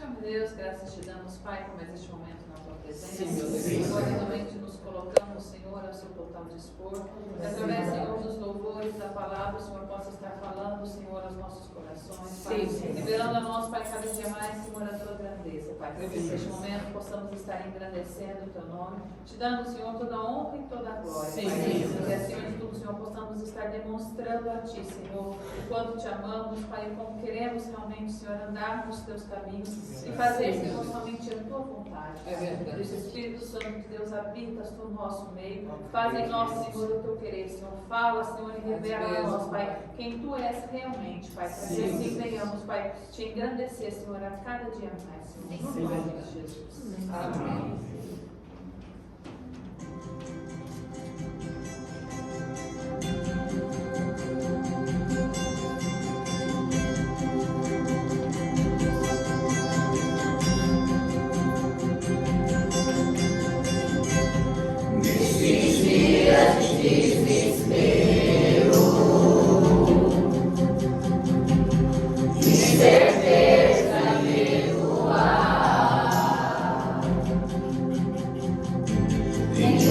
Senhor Deus, graças te damos, Pai, por mais este momento na tua presença. Sim, meu Deus. Senhor, realmente nos colocamos, Senhor, ao seu total dispor. Que através, Senhor, dos louvores da palavra, o Senhor possa estar falando, Senhor, aos nossos corações, Pai. Sim. Liberando a nós, Pai, cada dia mais, Senhor, a tua grandeza, Pai. Que neste momento possamos estar engrandecendo o teu nome, te dando, Senhor, toda a honra e toda a glória, Sim. Pai. Que acima de tudo, Senhor, possamos estar demonstrando a ti, Senhor, o quanto te amamos, Pai, e como queremos realmente, Senhor, andar nos teus caminhos e fazer, Senhor, somente a tua vontade. É verdade. Por isso, Espírito Santo de Deus, habitas no nosso meio. Faz em nós, Senhor, o teu querer, Senhor. Fala, Senhor, e revela a nós, Pai, quem tu és realmente, Pai. Para que assim venhamos, Pai, te engrandecer, Senhor, a cada dia mais, Senhor. No nome de Jesus. Amém.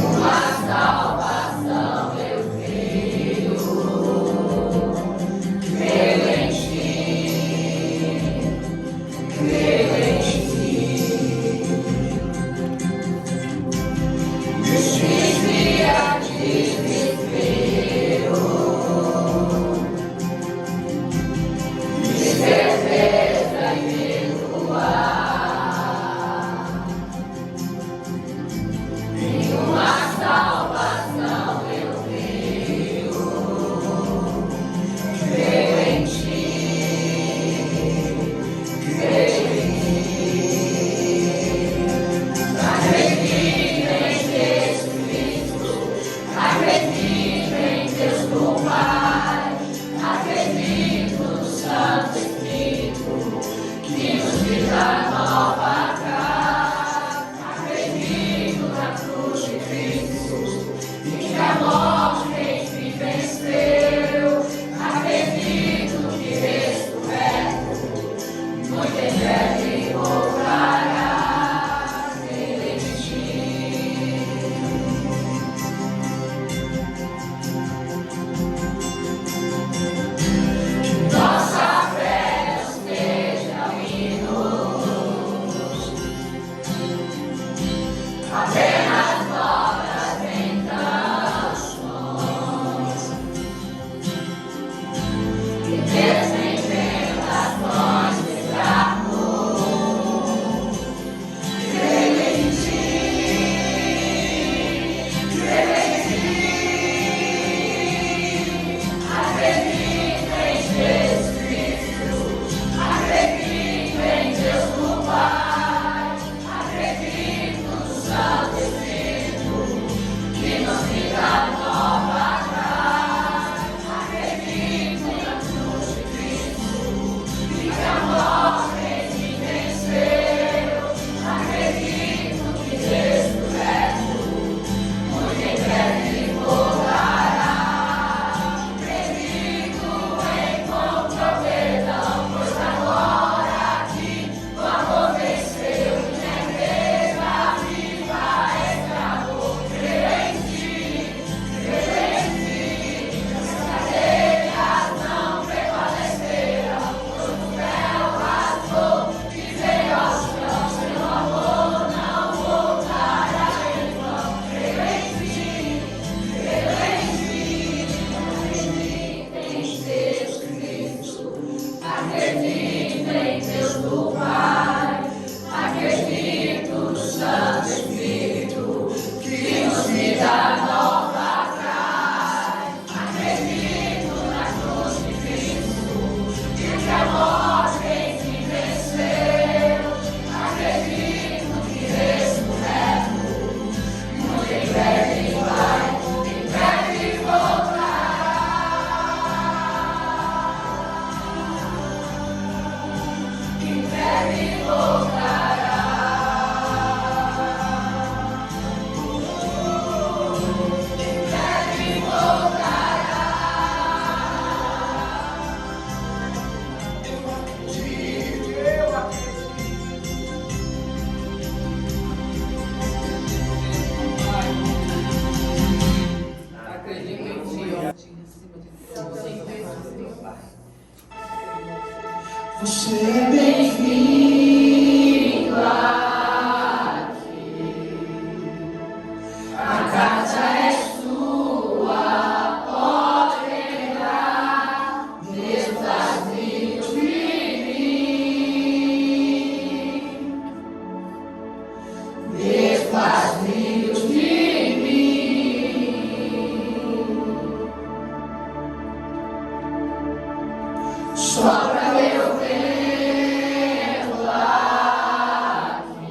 Uma salvação. Você é bem-vindo aqui. A casa é sua, pode entrar, desvazio de mim, desvazio de mim. Sopra teu vento aqui.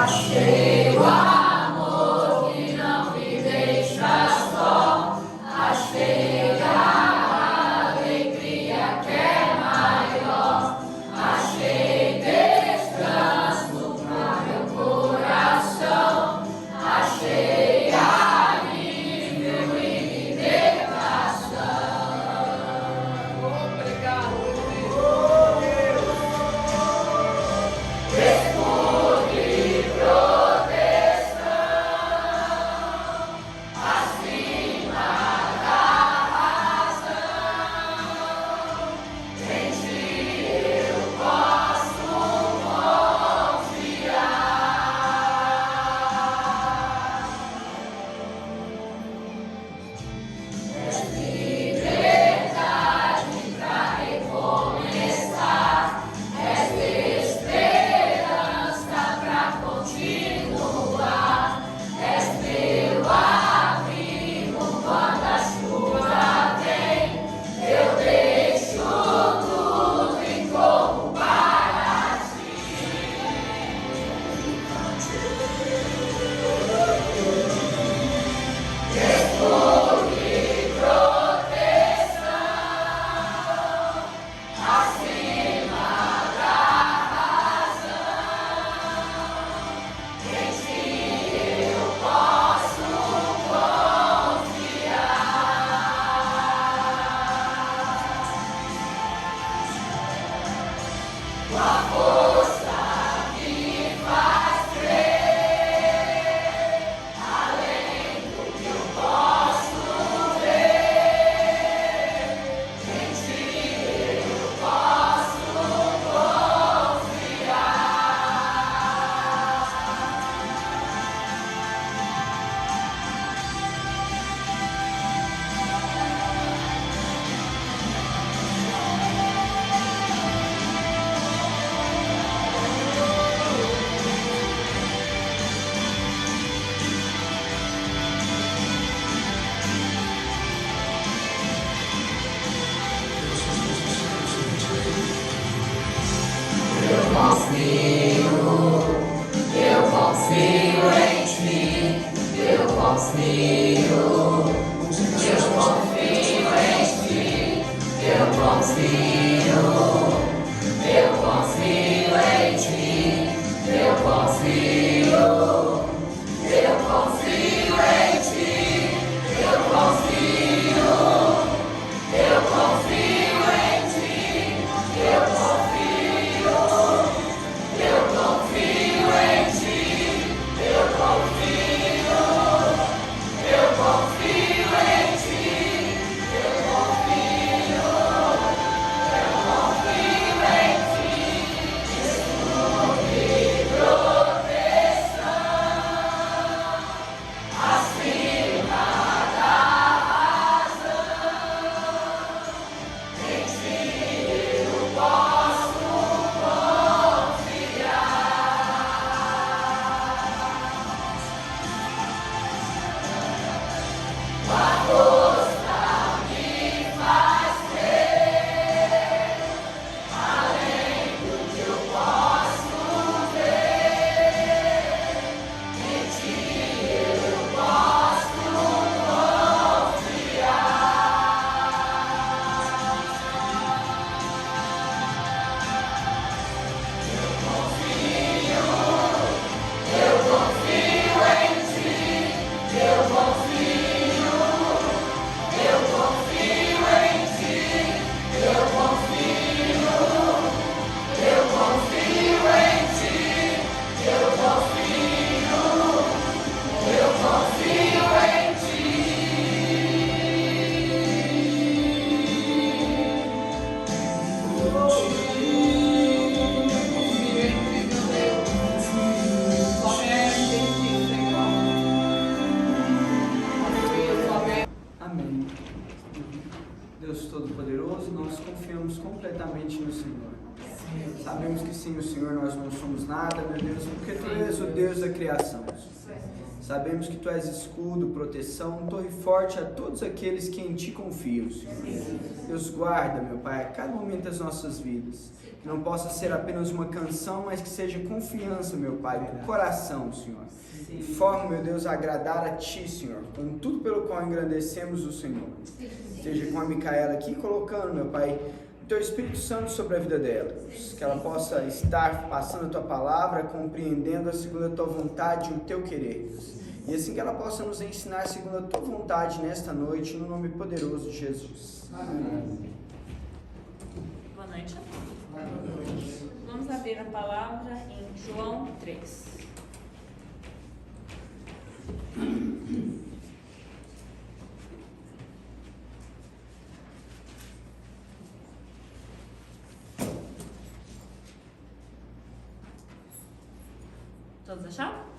Achei o amor que não me deixa só. Achei a alegria que é maior. Achei descanso para meu coração. Achei alívio e libertação. Obrigado, Deus. Responde proteção acima da razão. Em ti eu posso confiar. És liberdade pra recomeçar. És esperança pra continuar. És meu abrigo quando a chuva vem. Eu deixo tudo e corro para ti. Responde proteção acima da razão. Em ti eu posso confiar. Tua força me faz crer, além do que eu posso ver. Em ti eu posso confiar. Eu confio em ti, eu confio em ti, eu confio em ti, eu confio em ti, eu confio em ti, eu confio em ti, eu confio em ti, eu confio em ti. Responde proteção acima da razão. Em ti eu posso confiar. Tua força me faz crer, além do que eu posso ver. Em ti eu posso confiar. Eu confio em ti, eu confio em ti, eu confio em ti, eu confio em Amém. Deus Todo-Poderoso, nós confiamos completamente no Senhor. Sabemos que sem o Senhor nós não somos nada, meu Deus, porque Tu és o Deus da criação. Sabemos que Tu és escudo, proteção, torre forte a todos aqueles que em Ti confiam, Senhor. Deus, guarda, meu Pai, a cada momento das nossas vidas. Que não possa ser apenas uma canção, mas que seja confiança, meu Pai, do coração, Senhor. De forma, meu Deus, a agradar a Ti, Senhor, com tudo pelo qual engrandecemos o Senhor. Seja com a Micaela aqui, colocando, meu Pai, o Teu Espírito Santo sobre a vida dela. Que ela possa estar passando a Tua palavra, compreendendo segundo a Tua vontade e o Teu querer. E assim que ela possa nos ensinar segundo a Tua vontade nesta noite, no nome poderoso de Jesus. Amém. Boa noite. Vamos abrir a palavra em João 3. Todos acharam?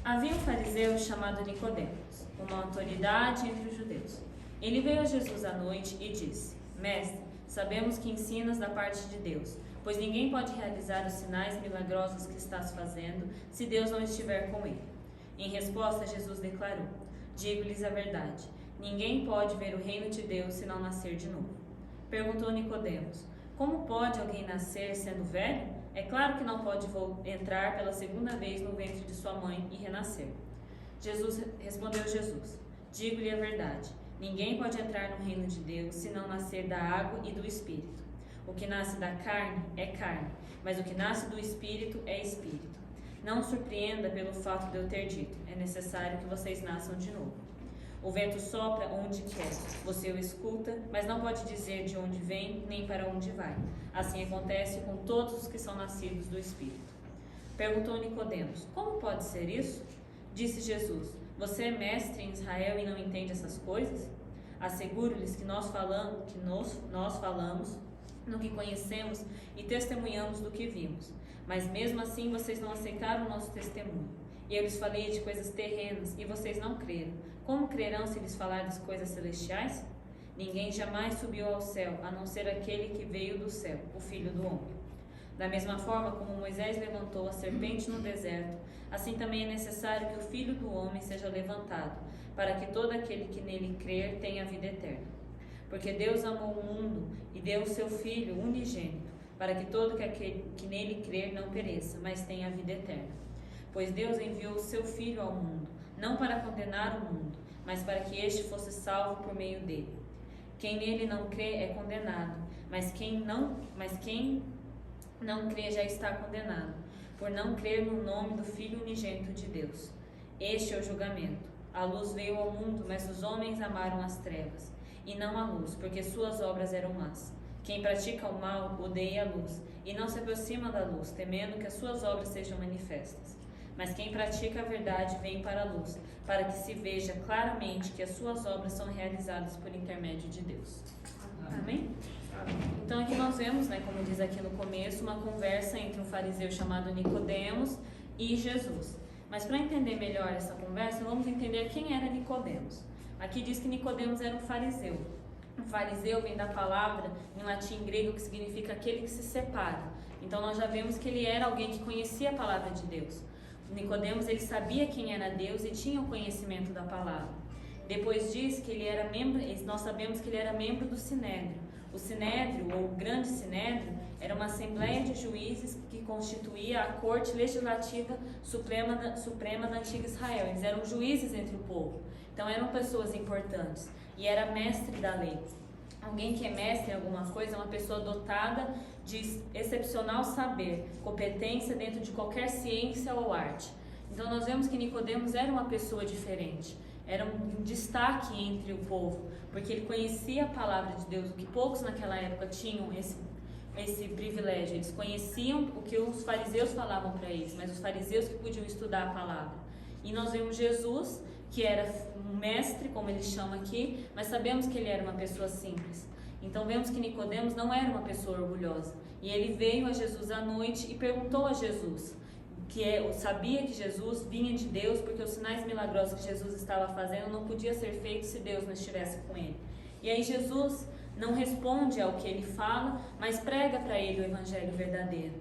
Havia um fariseu chamado Nicodemos, uma autoridade entre os judeus. Ele veio a Jesus à noite e disse: Mestre, sabemos que ensinas da parte de Deus, pois ninguém pode realizar os sinais milagrosos que estás fazendo se Deus não estiver com ele. Em resposta, Jesus declarou: Digo-lhes a verdade, ninguém pode ver o reino de Deus se não nascer de novo. Perguntou Nicodemos: Como pode alguém nascer sendo velho? É claro que não pode entrar pela segunda vez no ventre de sua mãe e renascer. Respondeu Jesus: Digo-lhe a verdade, ninguém pode entrar no reino de Deus se não nascer da água e do Espírito. O que nasce da carne é carne, mas o que nasce do Espírito é Espírito. Não surpreenda pelo fato de eu ter dito: é necessário que vocês nasçam de novo. O vento sopra onde quer, você o escuta, mas não pode dizer de onde vem nem para onde vai. Assim acontece com todos os que são nascidos do Espírito. Perguntou Nicodemos: Como pode ser isso? Disse Jesus: Você é mestre em Israel e não entende essas coisas? Asseguro-lhes que nós falamos no que conhecemos e testemunhamos do que vimos. Mas mesmo assim vocês não aceitaram o nosso testemunho. E eu lhes falei de coisas terrenas e vocês não creram. Como crerão se lhes falar das coisas celestiais? Ninguém jamais subiu ao céu, a não ser aquele que veio do céu, o Filho do Homem. Da mesma forma como Moisés levantou a serpente no deserto, assim também é necessário que o Filho do Homem seja levantado, para que todo aquele que nele crer tenha vida eterna. Porque Deus amou o mundo e deu o seu Filho unigênito, para que todo aquele que nele crer não pereça, mas tenha vida eterna. Pois Deus enviou o seu Filho ao mundo, não para condenar o mundo, mas para que este fosse salvo por meio dele. Quem nele não crê é condenado, mas quem não crê já está condenado, por não crer no nome do Filho unigênito de Deus. Este é o julgamento. A luz veio ao mundo, mas os homens amaram as trevas, e não a luz, porque suas obras eram más. Quem pratica o mal odeia a luz, e não se aproxima da luz, temendo que as suas obras sejam manifestas. Mas quem pratica a verdade vem para a luz, para que se veja claramente que as suas obras são realizadas por intermédio de Deus. Amém? Então aqui nós vemos, como diz aqui no começo, uma conversa entre um fariseu chamado Nicodemos e Jesus. Mas para entender melhor essa conversa, vamos entender quem era Nicodemos. Aqui diz que Nicodemos era um fariseu. Um fariseu vem da palavra em latim e grego que significa aquele que se separa. Então nós já vemos que ele era alguém que conhecia a palavra de Deus. Nicodemos, ele sabia quem era Deus e tinha o conhecimento da palavra. Depois diz que ele era membro, nós sabemos que ele era membro do Sinédrio. O Sinédrio, ou o Grande Sinédrio, era uma assembleia de juízes que constituía a corte legislativa suprema da antiga Israel. Eles eram juízes entre o povo, então eram pessoas importantes e era mestre da lei. Alguém que é mestre em alguma coisa é uma pessoa dotada de excepcional saber, competência dentro de qualquer ciência ou arte. Então nós vemos que Nicodemos era uma pessoa diferente, era um destaque entre o povo, porque ele conhecia a palavra de Deus, o que poucos naquela época tinham esse privilégio. Eles conheciam o que os fariseus falavam para eles, mas os fariseus que podiam estudar a palavra. E nós vemos Jesus, que era um mestre, como ele chama aqui, mas sabemos que ele era uma pessoa simples. Então vemos que Nicodemos não era uma pessoa orgulhosa. E ele veio a Jesus à noite e perguntou a Jesus, sabia que Jesus vinha de Deus, porque os sinais milagrosos que Jesus estava fazendo não podia ser feito se Deus não estivesse com ele. E aí Jesus não responde ao que ele fala, mas prega para ele o evangelho verdadeiro.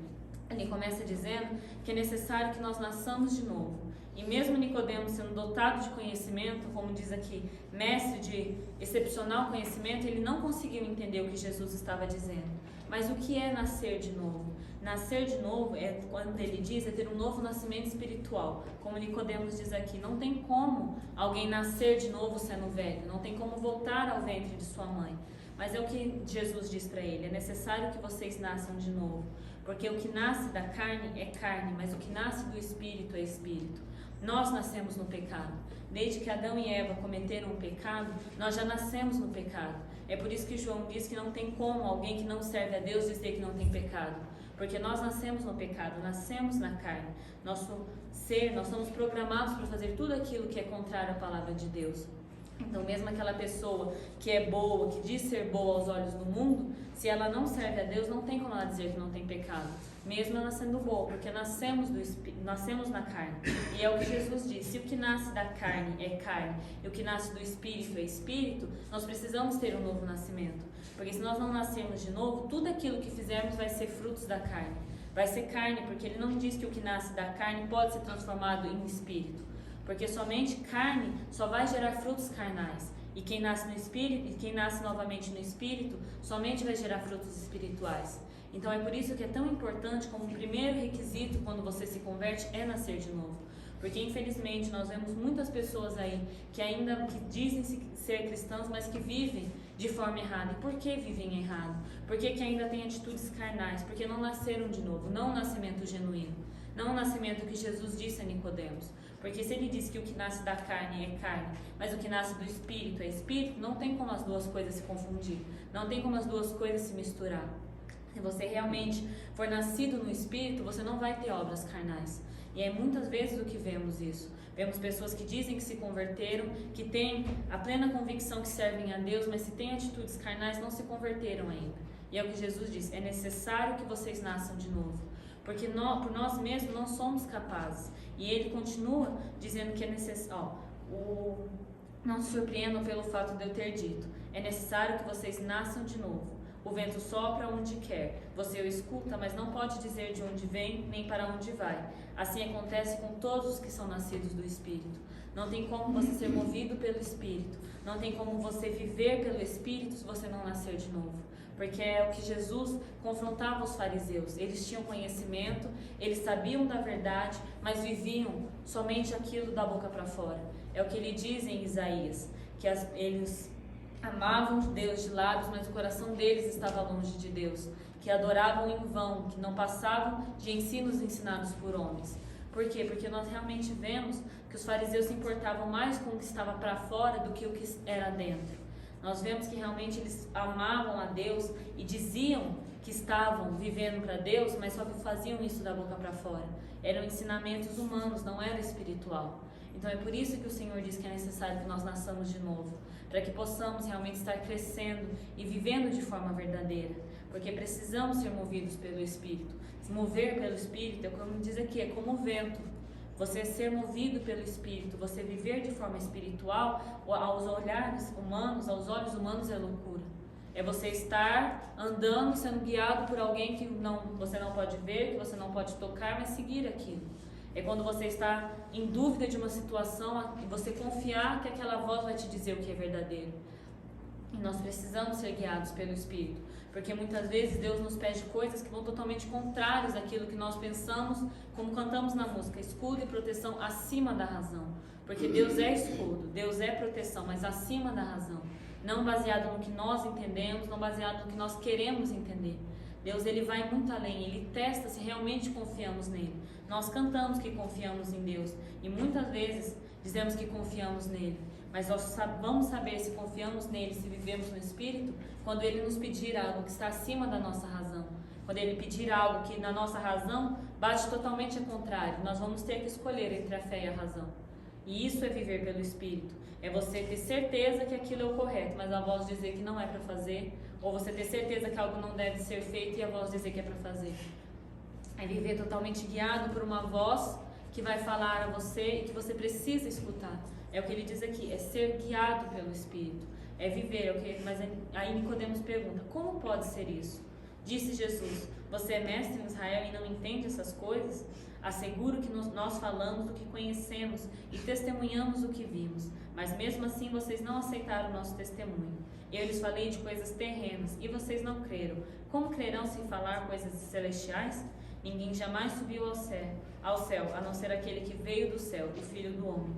ele começa dizendo que é necessário que nós nasçamos de novo. E mesmo Nicodemos sendo dotado de conhecimento, como diz aqui, mestre de excepcional conhecimento, ele não conseguiu entender o que Jesus estava dizendo. Mas o que é nascer de novo? Nascer de novo, quando ele diz, é ter um novo nascimento espiritual. Como Nicodemos diz aqui, não tem como alguém nascer de novo sendo velho, não tem como voltar ao ventre de sua mãe. Mas é o que Jesus diz para ele, é necessário que vocês nasçam de novo. Porque o que nasce da carne é carne, mas o que nasce do espírito é espírito. Nós nascemos no pecado. Desde que Adão e Eva cometeram o pecado, nós já nascemos no pecado. É por isso que João diz que não tem como alguém que não serve a Deus dizer que não tem pecado. Porque nós nascemos no pecado, nascemos na carne. Nosso ser, nós somos programados para fazer tudo aquilo que é contrário à palavra de Deus. Então, mesmo aquela pessoa que é boa, que diz ser boa aos olhos do mundo, se ela não serve a Deus, não tem como ela dizer que não tem pecado. Mesmo ela sendo boa, porque nascemos na carne. E é o que Jesus disse, se o que nasce da carne é carne, e o que nasce do espírito é espírito, nós precisamos ter um novo nascimento. Porque se nós não nascermos de novo, tudo aquilo que fizermos vai ser frutos da carne. Vai ser carne, porque ele não diz que o que nasce da carne pode ser transformado em espírito. Porque somente carne só vai gerar frutos carnais. E quem nasce no espírito, e quem nasce novamente no espírito, somente vai gerar frutos espirituais. Então é por isso que é tão importante, como o primeiro requisito quando você se converte é nascer de novo. Porque infelizmente nós vemos muitas pessoas aí que ainda dizem ser cristãos, mas que vivem de forma errada. E por que vivem errado? Porque que ainda têm atitudes carnais, porque não nasceram de novo, não um nascimento genuíno, não um nascimento que Jesus disse a Nicodemos. Porque se ele diz que o que nasce da carne é carne, mas o que nasce do espírito é espírito, não tem como as duas coisas se confundir, não tem como as duas coisas se misturar. Se você realmente for nascido no espírito, você não vai ter obras carnais. E é muitas vezes o que vemos isso. Vemos pessoas que dizem que se converteram, que têm a plena convicção que servem a Deus, mas se têm atitudes carnais, não se converteram ainda. E é o que Jesus diz, é necessário que vocês nasçam de novo. Porque por nós mesmos não somos capazes. E ele continua dizendo que é necessário. Não se surpreendam pelo fato de eu ter dito. É necessário que vocês nasçam de novo. O vento sopra onde quer. Você o escuta, mas não pode dizer de onde vem, nem para onde vai. Assim acontece com todos os que são nascidos do Espírito. Não tem como você ser movido pelo Espírito. Não tem como você viver pelo Espírito se você não nascer de novo. Porque é o que Jesus confrontava os fariseus. Eles tinham conhecimento, eles sabiam da verdade, mas viviam somente aquilo da boca para fora. É o que ele diz em Isaías, que eles amavam Deus de lábios, mas o coração deles estava longe de Deus, que adoravam em vão, que não passavam de ensinos ensinados por homens. Por quê? Porque nós realmente vemos que os fariseus se importavam mais com o que estava para fora do que o que era dentro. Nós vemos que realmente eles amavam a Deus e diziam que estavam vivendo para Deus, mas só que faziam isso da boca para fora. Eram ensinamentos humanos, não era espiritual. Então é por isso que o Senhor diz que é necessário que nós nasçamos de novo, para que possamos realmente estar crescendo e vivendo de forma verdadeira, porque precisamos ser movidos pelo Espírito. Se mover pelo Espírito, é como diz aqui, é como o vento. Você ser movido pelo Espírito, você viver de forma espiritual, aos olhares humanos, aos olhos humanos é loucura. É você estar andando, sendo guiado por alguém que você não pode ver, que você não pode tocar, mas seguir aquilo. É quando você está em dúvida de uma situação e você confiar que aquela voz vai te dizer o que é verdadeiro. E nós precisamos ser guiados pelo Espírito, porque muitas vezes Deus nos pede coisas que vão totalmente contrárias àquilo que nós pensamos, como cantamos na música, escudo e proteção acima da razão. Porque Deus é escudo, Deus é proteção, mas acima da razão. Não baseado no que nós entendemos, não baseado no que nós queremos entender. Deus, ele vai muito além, ele testa se realmente confiamos nele. Nós cantamos que confiamos em Deus e muitas vezes dizemos que confiamos nele, mas nós vamos saber se confiamos nele, se vivemos no Espírito, quando ele nos pedir algo que está acima da nossa razão. Quando ele pedir algo que na nossa razão bate totalmente ao contrário, nós vamos ter que escolher entre a fé e a razão. E isso é viver pelo Espírito. É você ter certeza que aquilo é o correto, mas a voz dizer que não é para fazer, ou você ter certeza que algo não deve ser feito e a voz dizer que é para fazer. É viver totalmente guiado por uma voz que vai falar a você e que você precisa escutar. É o que ele diz aqui, é ser guiado pelo Espírito. É viver, mas aí Nicodemos pergunta, como pode ser isso? Disse Jesus: você é mestre em Israel e não entende essas coisas? Asseguro que nós falamos do que conhecemos e testemunhamos o que vimos, mas mesmo assim vocês não aceitaram o nosso testemunho. Eu lhes falei de coisas terrenas e vocês não creram. Como crerão se falar coisas celestiais? Ninguém jamais subiu ao céu, a não ser aquele que veio do céu, o Filho do Homem.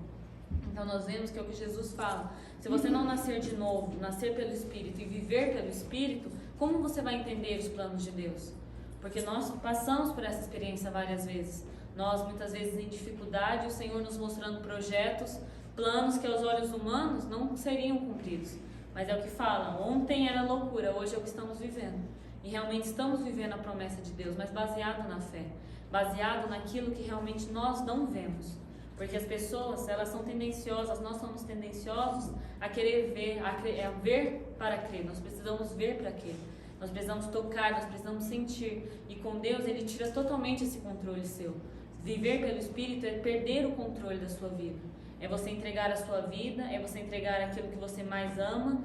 Então nós vemos que é o que Jesus fala. Se você não nascer de novo, nascer pelo Espírito e viver pelo Espírito, como você vai entender os planos de Deus? Porque nós passamos por essa experiência várias vezes. Nós, muitas vezes, em dificuldade, o Senhor nos mostrando projetos, planos que aos olhos humanos não seriam cumpridos. Mas é o que fala, ontem era loucura, hoje é o que estamos vivendo. E realmente estamos vivendo a promessa de Deus, mas baseado na fé. Baseado naquilo que realmente nós não vemos. Porque as pessoas, elas são tendenciosas, nós somos tendenciosos a querer ver, a ver para crer. Nós precisamos ver para crer. Nós precisamos tocar, nós precisamos sentir. E com Deus, Ele tira totalmente esse controle seu. Viver pelo Espírito é perder o controle da sua vida. É você entregar a sua vida, é você entregar aquilo que você mais ama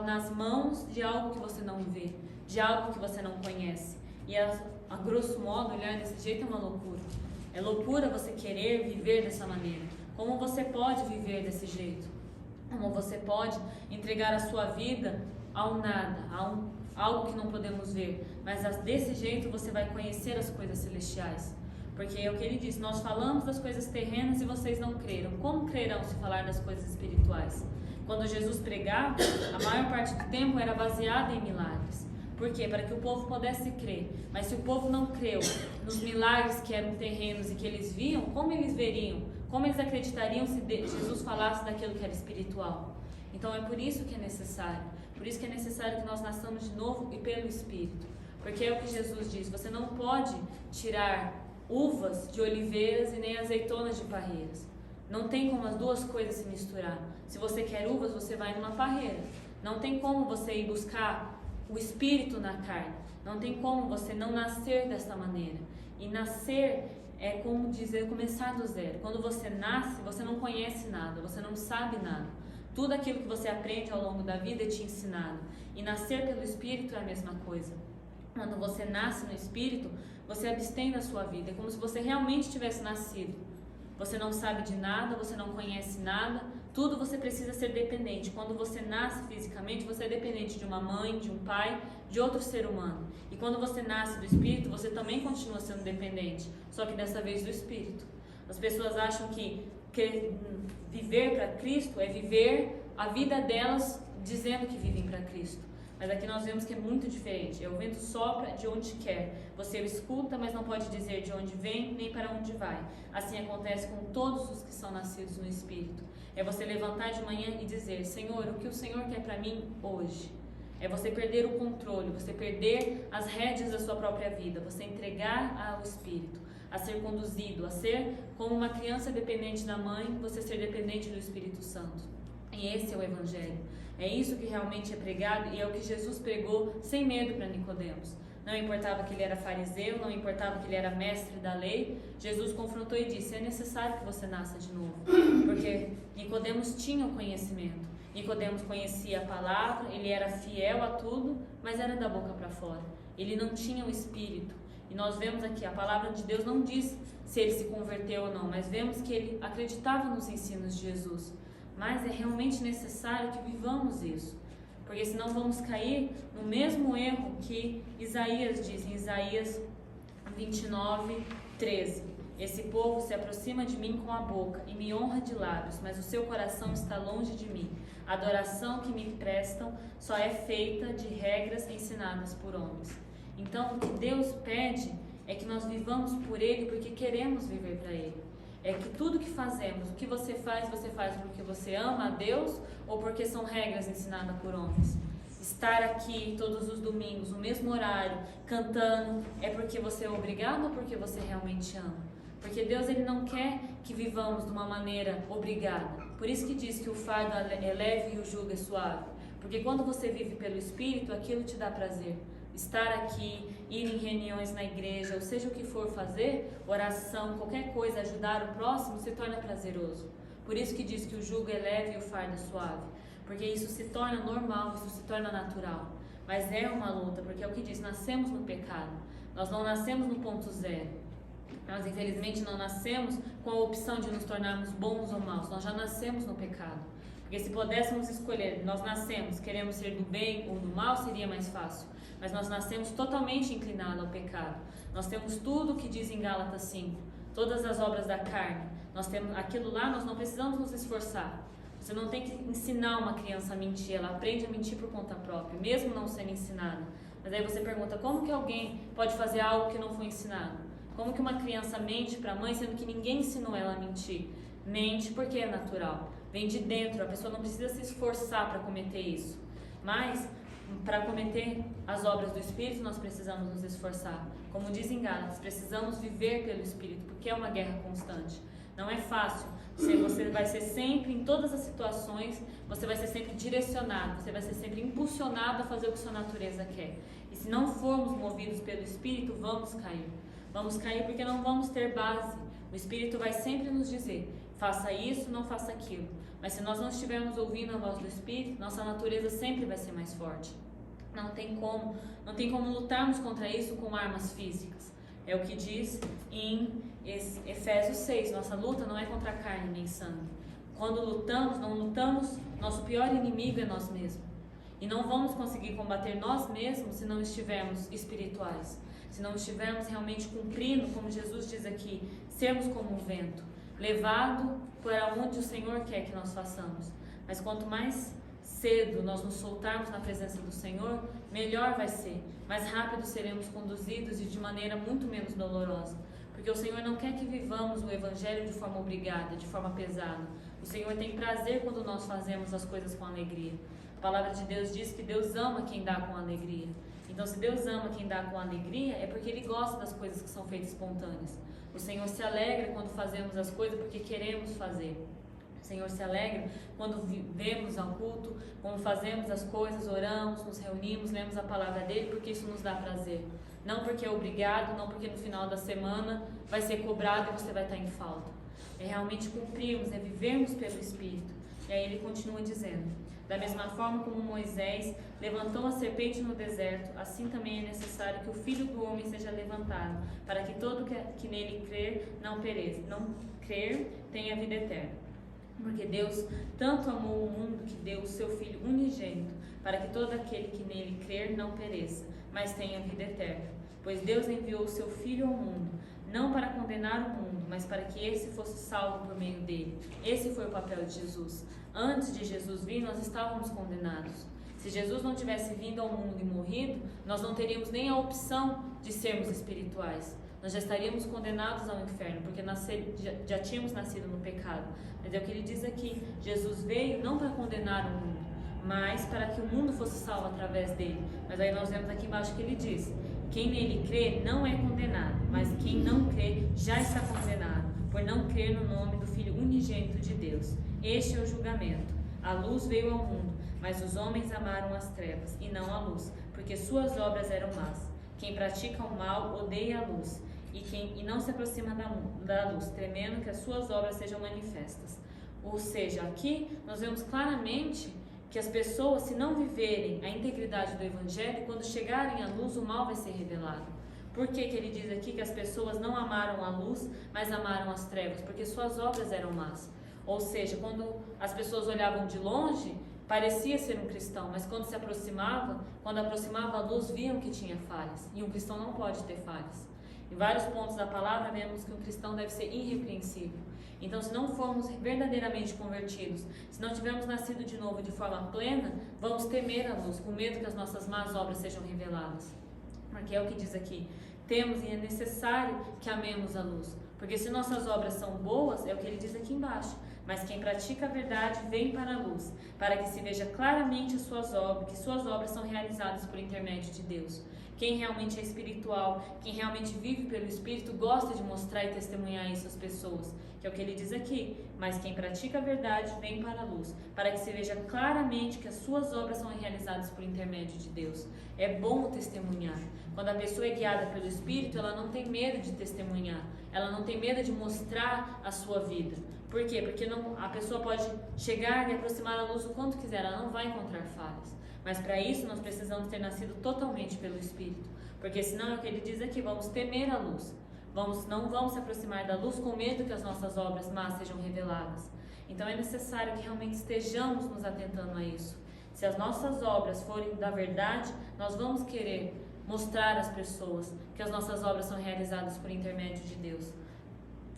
nas mãos de algo que você não vê, de algo que você não conhece. E a grosso modo, olhar desse jeito é uma loucura. É loucura você querer viver dessa maneira. Como você pode viver desse jeito? Como você pode entregar a sua vida ao nada, algo que não podemos ver. Mas desse jeito você vai conhecer as coisas celestiais. Porque é o que ele diz, nós falamos das coisas terrenas e vocês não creram. Como crerão se falar das coisas espirituais? Quando Jesus pregava, a maior parte do tempo era baseada em milagres. Por quê? Para que o povo pudesse crer. Mas se o povo não creu nos milagres que eram terrenos e que eles viam, como eles veriam? Como eles acreditariam se Jesus falasse daquilo que era espiritual? Então é por isso que é necessário. Por isso que é necessário que nós nasçamos de novo e pelo Espírito. Porque é o que Jesus diz, você não pode tirar uvas de oliveiras e nem azeitonas de parreiras. Não tem como as duas coisas se misturar. Se você quer uvas, você vai numa parreira. Não tem como você ir buscar o Espírito na carne. Não tem como você não nascer desta maneira. E nascer é como dizer, começar do zero. Quando você nasce, você não conhece nada, você não sabe nada. Tudo aquilo que você aprende ao longo da vida é te ensinado. E nascer pelo Espírito é a mesma coisa. Quando você nasce no Espírito, você abstém da sua vida. É como se você realmente tivesse nascido. Você não sabe de nada, você não conhece nada. Tudo você precisa ser dependente. Quando você nasce fisicamente, você é dependente de uma mãe, de um pai, de outro ser humano. E quando você nasce do Espírito, você também continua sendo dependente. Só que dessa vez do Espírito. As pessoas acham que viver para Cristo é viver a vida delas dizendo que vivem para Cristo. Mas aqui nós vemos que é muito diferente. É o vento sopra de onde quer. Você o escuta, mas não pode dizer de onde vem nem para onde vai. Assim acontece com todos os que são nascidos no Espírito. É você levantar de manhã e dizer, Senhor, o que o Senhor quer para mim hoje? É você perder o controle, você perder as rédeas da sua própria vida, você entregar ao Espírito, a ser conduzido, a ser como uma criança dependente da mãe, você ser dependente do Espírito Santo. E esse é o Evangelho. É isso que realmente é pregado e é o que Jesus pregou sem medo para Nicodemos. Não importava que ele era fariseu, não importava que ele era mestre da lei. Jesus confrontou e disse, é necessário que você nasça de novo. Porque Nicodemos tinha o conhecimento. Nicodemos conhecia a palavra, ele era fiel a tudo, mas era da boca para fora. Ele não tinha o Espírito. E nós vemos aqui, a palavra de Deus não diz se ele se converteu ou não, mas vemos que ele acreditava nos ensinos de Jesus. Mas é realmente necessário que vivamos isso, porque senão vamos cair no mesmo erro que Isaías diz, em Isaías 29:13. Esse povo se aproxima de mim com a boca e me honra de lábios, mas o seu coração está longe de mim. A adoração que me prestam só é feita de regras ensinadas por homens. Então, o que Deus pede é que nós vivamos por Ele, porque queremos viver para Ele. É que tudo que fazemos, o que você faz porque você ama a Deus ou porque são regras ensinadas por homens? Estar aqui todos os domingos, no mesmo horário, cantando, é porque você é obrigado ou porque você realmente ama? Porque Deus, Ele não quer que vivamos de uma maneira obrigada. Por isso que diz que o fardo é leve e o jugo é suave. Porque quando você vive pelo Espírito, aquilo te dá prazer. Estar aqui, ir em reuniões na igreja, ou seja o que for fazer, oração, qualquer coisa, ajudar o próximo, se torna prazeroso. Por isso que diz que o jugo é leve e o fardo é suave. Porque isso se torna normal, isso se torna natural. mas é uma luta, porque é o que diz, nascemos no pecado. Nós não nascemos no ponto zero. Nós, infelizmente, não nascemos com a opção de nos tornarmos bons ou maus. Nós já nascemos no pecado. Porque se pudéssemos escolher, nós nascemos, queremos ser do bem ou do mal, seria mais fácil. Mas nós nascemos totalmente inclinados ao pecado. Nós temos tudo o que diz em Gálatas 5, todas as obras da carne. Nós temos aquilo lá, nós não precisamos nos esforçar. Você não tem que ensinar uma criança a mentir, ela aprende a mentir por conta própria, mesmo não sendo ensinada. Mas aí você pergunta, como que alguém pode fazer algo que não foi ensinado? Como que uma criança mente para a mãe, sendo que ninguém ensinou ela a mentir? Mente porque é natural, vem de dentro, a pessoa não precisa se esforçar para cometer isso. Mas, para cometer as obras do Espírito, nós precisamos nos esforçar. Como diz em Gálatas, precisamos viver pelo Espírito, porque é uma guerra constante. Não é fácil. Você vai ser sempre, em todas as situações, você vai ser sempre direcionado, você vai ser sempre impulsionado a fazer o que sua natureza quer. E se não formos movidos pelo Espírito, vamos cair. Vamos cair porque não vamos ter base. O Espírito vai sempre nos dizer, faça isso, não faça aquilo. Mas se nós não estivermos ouvindo a voz do Espírito, nossa natureza sempre vai ser mais forte. Não tem como lutarmos contra isso com armas físicas. É o que diz em Efésios 6, nossa luta não é contra carne nem sangue. Quando lutamos, não lutamos, nosso pior inimigo é nós mesmos. E não vamos conseguir combater nós mesmos se não estivermos espirituais. Se não estivermos realmente cumprindo, como Jesus diz aqui, sermos como um vento, levado para onde o Senhor quer que nós façamos. Mas quanto mais cedo nós nos soltarmos na presença do Senhor, melhor vai ser. Mais rápido seremos conduzidos e de maneira muito menos dolorosa. Porque o Senhor não quer que vivamos o Evangelho de forma obrigada, de forma pesada. O Senhor tem prazer quando nós fazemos as coisas com alegria. A palavra de Deus diz que Deus ama quem dá com alegria. Então, se Deus ama quem dá com alegria, é porque Ele gosta das coisas que são feitas espontâneas. O Senhor se alegra quando fazemos as coisas porque queremos fazer. O Senhor se alegra quando vemos ao culto, quando fazemos as coisas, oramos, nos reunimos, lemos a palavra dEle, porque isso nos dá prazer. Não porque é obrigado, não porque no final da semana vai ser cobrado e você vai estar em falta. É realmente cumprirmos, é vivermos pelo Espírito. E aí ele continua dizendo, da mesma forma como Moisés levantou a serpente no deserto, assim também é necessário que o Filho do Homem seja levantado, para que todo que nele crer não pereça, não crer tenha vida eterna. Porque Deus tanto amou o mundo que deu o seu Filho unigênito, para que todo aquele que nele crer não pereça, mas tenha vida eterna. Pois Deus enviou o seu Filho ao mundo, não para condenar o mundo, mas para que esse fosse salvo por meio dele. Esse foi o papel de Jesus. Antes de Jesus vir, nós estávamos condenados. Se Jesus não tivesse vindo ao mundo e morrido, nós não teríamos nem a opção de sermos espirituais. Nós já estaríamos condenados ao inferno, porque já tínhamos nascido no pecado. Mas é o que ele diz aqui, Jesus veio não para condenar o mundo, mas para que o mundo fosse salvo através dele. Mas aí nós vemos aqui embaixo que ele diz, quem nele crê não é condenado, mas quem não crê já está condenado, por não crer no nome do Filho unigênito de Deus. Este é o julgamento. A luz veio ao mundo, mas os homens amaram as trevas e não a luz, porque suas obras eram más. Quem pratica o mal odeia a luz, e não se aproxima da luz, temendo que as suas obras sejam manifestas. Ou seja, aqui nós vemos claramente que as pessoas, se não viverem a integridade do Evangelho, quando chegarem à luz, o mal vai ser revelado. Por que ele diz aqui que as pessoas não amaram a luz, mas amaram as trevas? Porque suas obras eram más. Ou seja, quando as pessoas olhavam de longe, parecia ser um cristão, mas quando aproximava a luz, viam que tinha falhas. E um cristão não pode ter falhas. Em vários pontos da palavra, vemos que um cristão deve ser irrepreensível. Então, se não formos verdadeiramente convertidos, se não tivermos nascido de novo de forma plena, vamos temer a luz, com medo que as nossas más obras sejam reveladas. Porque é o que diz aqui, temos e é necessário que amemos a luz. Porque se nossas obras são boas, é o que ele diz aqui embaixo, mas quem pratica a verdade vem para a luz, para que se veja claramente que suas obras são realizadas por intermédio de Deus. Quem realmente é espiritual, quem realmente vive pelo Espírito, gosta de mostrar e testemunhar isso às pessoas, que é o que ele diz aqui. Mas quem pratica a verdade vem para a luz, para que se veja claramente que as suas obras são realizadas por intermédio de Deus. É bom testemunhar. Quando a pessoa é guiada pelo Espírito, ela não tem medo de testemunhar, ela não tem medo de mostrar a sua vida. Por quê? Porque a pessoa pode chegar e aproximar a luz o quanto quiser, ela não vai encontrar falhas. Mas para isso nós precisamos ter nascido totalmente pelo Espírito. Porque senão é o que ele diz aqui, vamos temer a luz. Não vamos se aproximar da luz com medo que as nossas obras más sejam reveladas. Então é necessário que realmente estejamos nos atentando a isso. Se as nossas obras forem da verdade, nós vamos querer mostrar às pessoas que as nossas obras são realizadas por intermédio de Deus.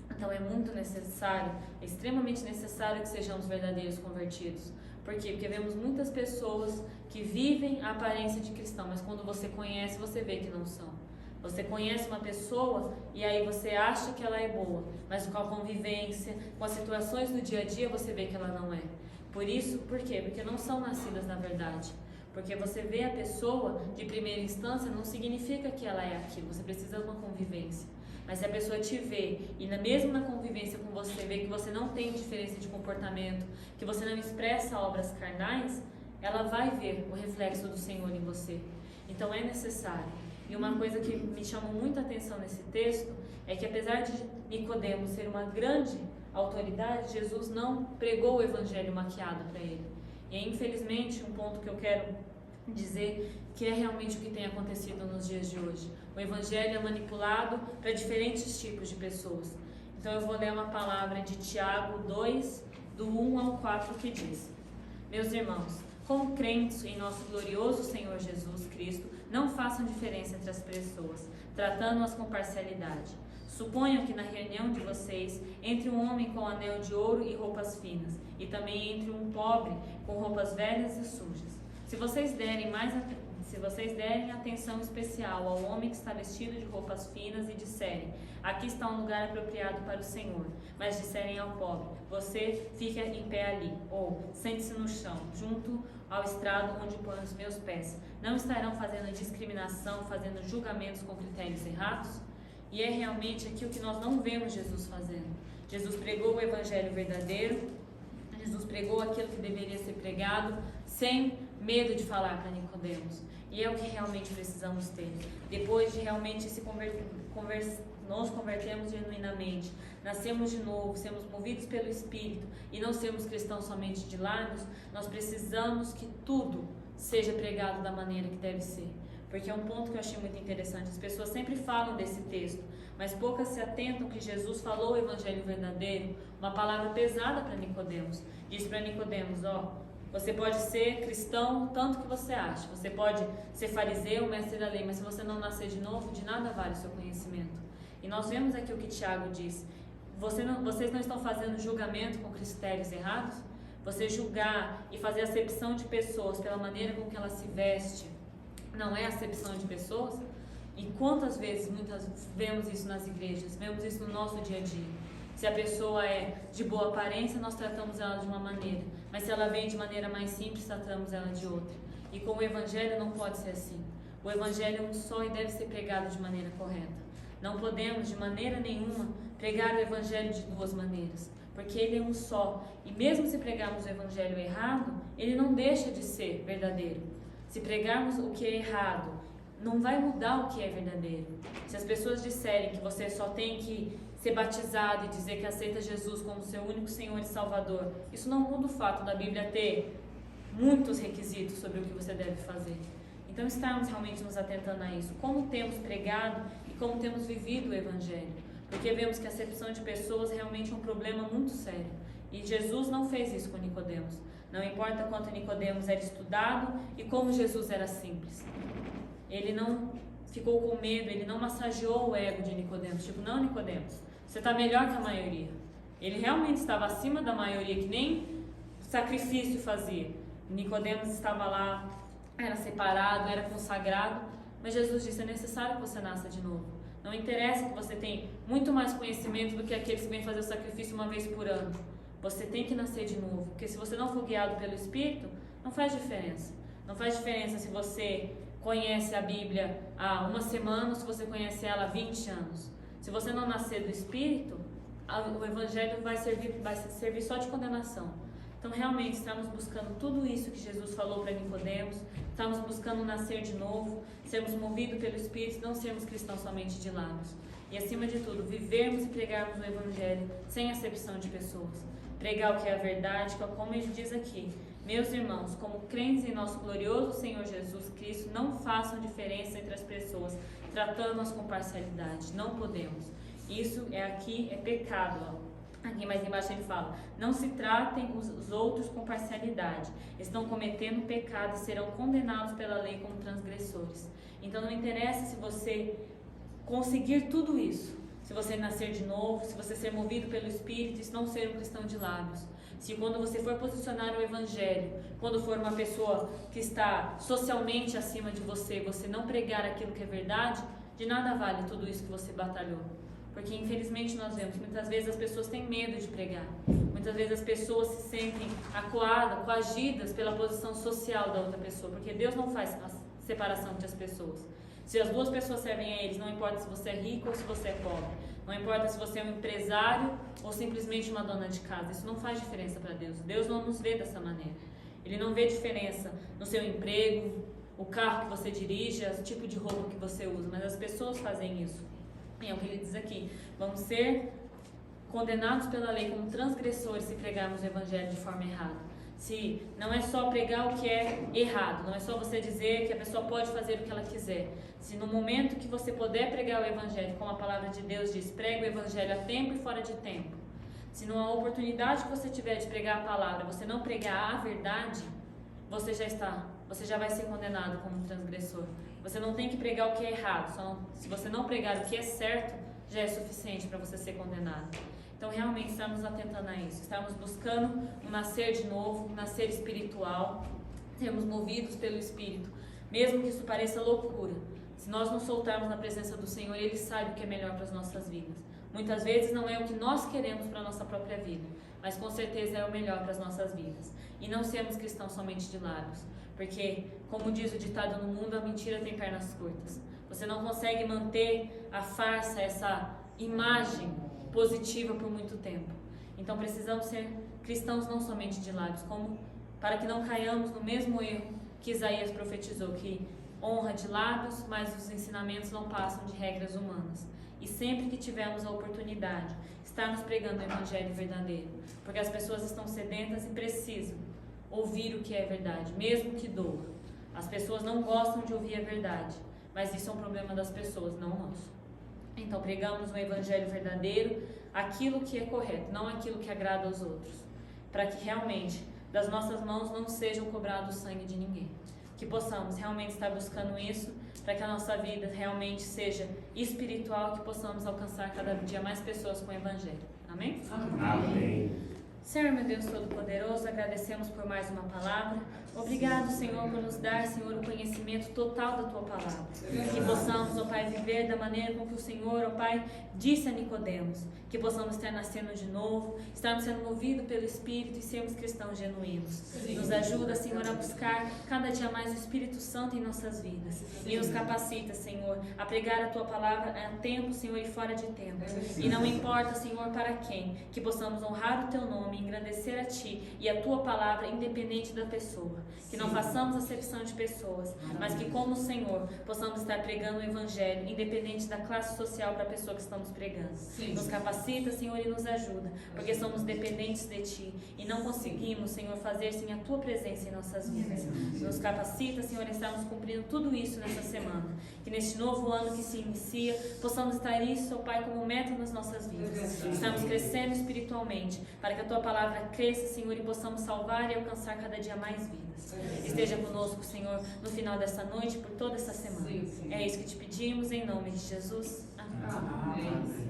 Então é muito necessário, é extremamente necessário que sejamos verdadeiros convertidos. Por quê? Porque vemos muitas pessoas que vivem a aparência de cristão, mas quando você conhece, você vê que não são. Você conhece uma pessoa e aí você acha que ela é boa, mas com a convivência, com as situações do dia a dia, você vê que ela não é. Por quê? Porque não são nascidas na verdade. Porque você vê a pessoa de primeira instância não significa que ela é aquilo, você precisa de uma convivência. Mas se a pessoa te vê e mesmo na convivência com você vê que você não tem diferença de comportamento, que você não expressa obras carnais, ela vai ver o reflexo do Senhor em você. Então é necessário. E uma coisa que me chamou muita atenção nesse texto é que apesar de Nicodemo ser uma grande autoridade, Jesus não pregou o evangelho maquiado para ele. E é infelizmente um ponto que eu quero dizer que é realmente o que tem acontecido nos dias de hoje. O evangelho é manipulado para diferentes tipos de pessoas. Então eu vou ler uma palavra de Tiago 2, do 1 ao 4, que diz: Meus irmãos, como crentes em nosso glorioso Senhor Jesus Cristo, não façam diferença entre as pessoas, tratando-as com parcialidade. Suponham que na reunião de vocês entre um homem com anel de ouro e roupas finas, e também entre um pobre com roupas velhas e sujas. Se vocês derem atenção especial ao homem que está vestido de roupas finas e disserem: aqui está um lugar apropriado para o Senhor, mas disserem ao pobre: você fica em pé ali, ou sente-se no chão, junto ao estrado onde põe os meus pés, não estarão fazendo discriminação, fazendo julgamentos com critérios errados? E é realmente aqui o que nós não vemos Jesus fazendo. Jesus pregou o evangelho verdadeiro, Jesus pregou aquilo que deveria ser pregado, sem medo de falar para Nicodemos. E é o que realmente precisamos ter. Depois de realmente nos convertermos genuinamente, nascemos de novo, sermos movidos pelo Espírito e não sermos cristãos somente de lábios, nós precisamos que tudo seja pregado da maneira que deve ser. Porque é um ponto que eu achei muito interessante. As pessoas sempre falam desse texto, mas poucas se atentam que Jesus falou o evangelho verdadeiro, uma palavra pesada para Nicodemos. Disse para Nicodemos: você pode ser cristão tanto que você acha, você pode ser fariseu, mestre da lei, mas se você não nascer de novo, de nada vale o seu conhecimento. E nós vemos aqui o que Tiago diz: vocês não estão fazendo julgamento com critérios errados? Você julgar e fazer acepção de pessoas pela maneira com que ela se veste não é acepção de pessoas? E quantas vezes vemos isso nas igrejas, vemos isso no nosso dia a dia? Se a pessoa é de boa aparência, nós tratamos ela de uma maneira, mas se ela vem de maneira mais simples, tratamos ela de outra. E com o evangelho não pode ser assim. O evangelho é um só e deve ser pregado de maneira correta. Não podemos de maneira nenhuma pregar o evangelho de duas maneiras, porque ele é um só. E mesmo se pregarmos o evangelho errado, ele não deixa de ser verdadeiro. Se pregarmos o que é errado, não vai mudar o que é verdadeiro. Se as pessoas disserem que você só tem que ser batizado e dizer que aceita Jesus como seu único Senhor e Salvador, isso não muda o fato da Bíblia ter muitos requisitos sobre o que você deve fazer. Então estarmos realmente nos atentando a isso, como temos pregado e como temos vivido o Evangelho, porque vemos que a acepção de pessoas realmente é um problema muito sério. E Jesus não fez isso com Nicodemos. Não importa quanto Nicodemos era estudado e como Jesus era simples. Ele não ficou com medo, ele não massageou o ego de Nicodemos. Tipo, não, Nicodemos, você está melhor que a maioria. Ele realmente estava acima da maioria, que nem sacrifício fazia. Nicodemos estava lá, era separado, era consagrado. Mas Jesus disse: é necessário que você nasça de novo. Não interessa que você tenha muito mais conhecimento do que aqueles que vêm fazer o sacrifício uma vez por ano. Você tem que nascer de novo, porque se você não for guiado pelo Espírito, não faz diferença. Não faz diferença se você conhece a Bíblia há uma semana ou se você conhece ela há 20 anos. Se você não nascer do Espírito, o Evangelho vai servir só de condenação. Então realmente estamos buscando tudo isso que Jesus falou para Nicodemos, estamos buscando nascer de novo, sermos movidos pelo Espírito, não sermos cristãos somente de lábios. E acima de tudo, vivermos e pregarmos o Evangelho sem acepção de pessoas. Pregar o que é a verdade, como ele diz aqui: Meus irmãos, como crentes em nosso glorioso Senhor Jesus Cristo, não façam diferença entre as pessoas, tratando-as com parcialidade. Não podemos. Isso aqui é pecado. Aqui mais embaixo ele fala: não se tratem os outros com parcialidade. Estão cometendo pecado e serão condenados pela lei como transgressores. Então não interessa se você conseguir tudo isso, se você nascer de novo, se você ser movido pelo Espírito e não ser um cristão de lábios. Se quando você for posicionar o Evangelho, quando for uma pessoa que está socialmente acima de você, você não pregar aquilo que é verdade, de nada vale tudo isso que você batalhou. Porque infelizmente nós vemos que muitas vezes as pessoas têm medo de pregar. Muitas vezes as pessoas se sentem acuadas, coagidas pela posição social da outra pessoa. Porque Deus não faz a separação entre as pessoas. Se as duas pessoas servem a eles, não importa se você é rico ou se você é pobre. Não importa se você é um empresário ou simplesmente uma dona de casa. Isso não faz diferença para Deus. Deus não nos vê dessa maneira. Ele não vê diferença no seu emprego, o carro que você dirige, o tipo de roupa que você usa. Mas as pessoas fazem isso. É o que ele diz aqui: vamos ser condenados pela lei como transgressores se pregarmos o Evangelho de forma errada. Se não é só pregar o que é errado, não é só você dizer que a pessoa pode fazer o que ela quiser. Se no momento que você puder pregar o Evangelho, como a palavra de Deus diz, prega o Evangelho a tempo e fora de tempo. Se numa oportunidade que você tiver de pregar a palavra, você não pregar a verdade, você já vai ser condenado como um transgressor. Você não tem que pregar o que é errado, se você não pregar o que é certo, já é suficiente para você ser condenado. Então realmente estamos atentando a isso, estamos buscando um nascer de novo, um nascer espiritual, sermos movidos pelo Espírito, mesmo que isso pareça loucura. Se nós nos soltarmos na presença do Senhor, Ele sabe o que é melhor para as nossas vidas. Muitas vezes não é o que nós queremos para a nossa própria vida, mas com certeza é o melhor para as nossas vidas. E não sermos cristãos somente de lábios, porque, como diz o ditado no mundo, a mentira tem pernas curtas. Você não consegue manter a farsa, essa imagem positiva por muito tempo. Então precisamos ser cristãos não somente de lábios, como para que não caiamos no mesmo erro que Isaías profetizou, que honra de lábios, mas os ensinamentos não passam de regras humanas. E sempre que tivermos a oportunidade, estarmos pregando o Evangelho verdadeiro, porque as pessoas estão sedentas e precisam ouvir o que é verdade, mesmo que doa. As pessoas não gostam de ouvir a verdade, mas isso é um problema das pessoas, não nosso. Então pregamos o Evangelho verdadeiro, aquilo que é correto, não aquilo que agrada aos outros, para que realmente das nossas mãos não seja cobrado o sangue de ninguém. Que possamos realmente estar buscando isso, para que a nossa vida realmente seja espiritual, que possamos alcançar cada dia mais pessoas com o Evangelho. Amém? Amém. Senhor, meu Deus Todo-Poderoso, agradecemos por mais uma palavra. Obrigado, Senhor, por nos dar, Senhor, o conhecimento total da Tua palavra. Que possamos, ó Pai, viver da maneira com que o Senhor, ó Pai, disse a Nicodemos. Que possamos estar nascendo de novo, estarmos sendo movidos pelo Espírito e sermos cristãos genuínos. Nos ajuda, Senhor, a buscar cada dia mais o Espírito Santo em nossas vidas. E nos capacita, Senhor, a pregar a Tua palavra a tempo, Senhor, e fora de tempo. E não importa, Senhor, para quem, que possamos honrar o Teu nome, engrandecer a Ti e a Tua palavra, independente da pessoa. Que não façamos acepção de pessoas, mas que, como o Senhor, possamos estar pregando o Evangelho, independente da classe social para a pessoa que estamos pregando. Nos capacita, Senhor, e nos ajuda, porque somos dependentes de Ti e não conseguimos, Senhor, fazer sem a Tua presença em nossas vidas. Nos capacita, Senhor, a estarmos cumprindo tudo isso nessa semana. Que neste novo ano que se inicia, possamos estar isso, ó Pai, como meta nas nossas vidas. Estamos crescendo espiritualmente, para que a Tua palavra cresça, Senhor, e possamos salvar e alcançar cada dia mais vidas. Esteja conosco, Senhor, no final dessa noite, por toda essa semana. É isso que te pedimos, em nome de Jesus. Amém.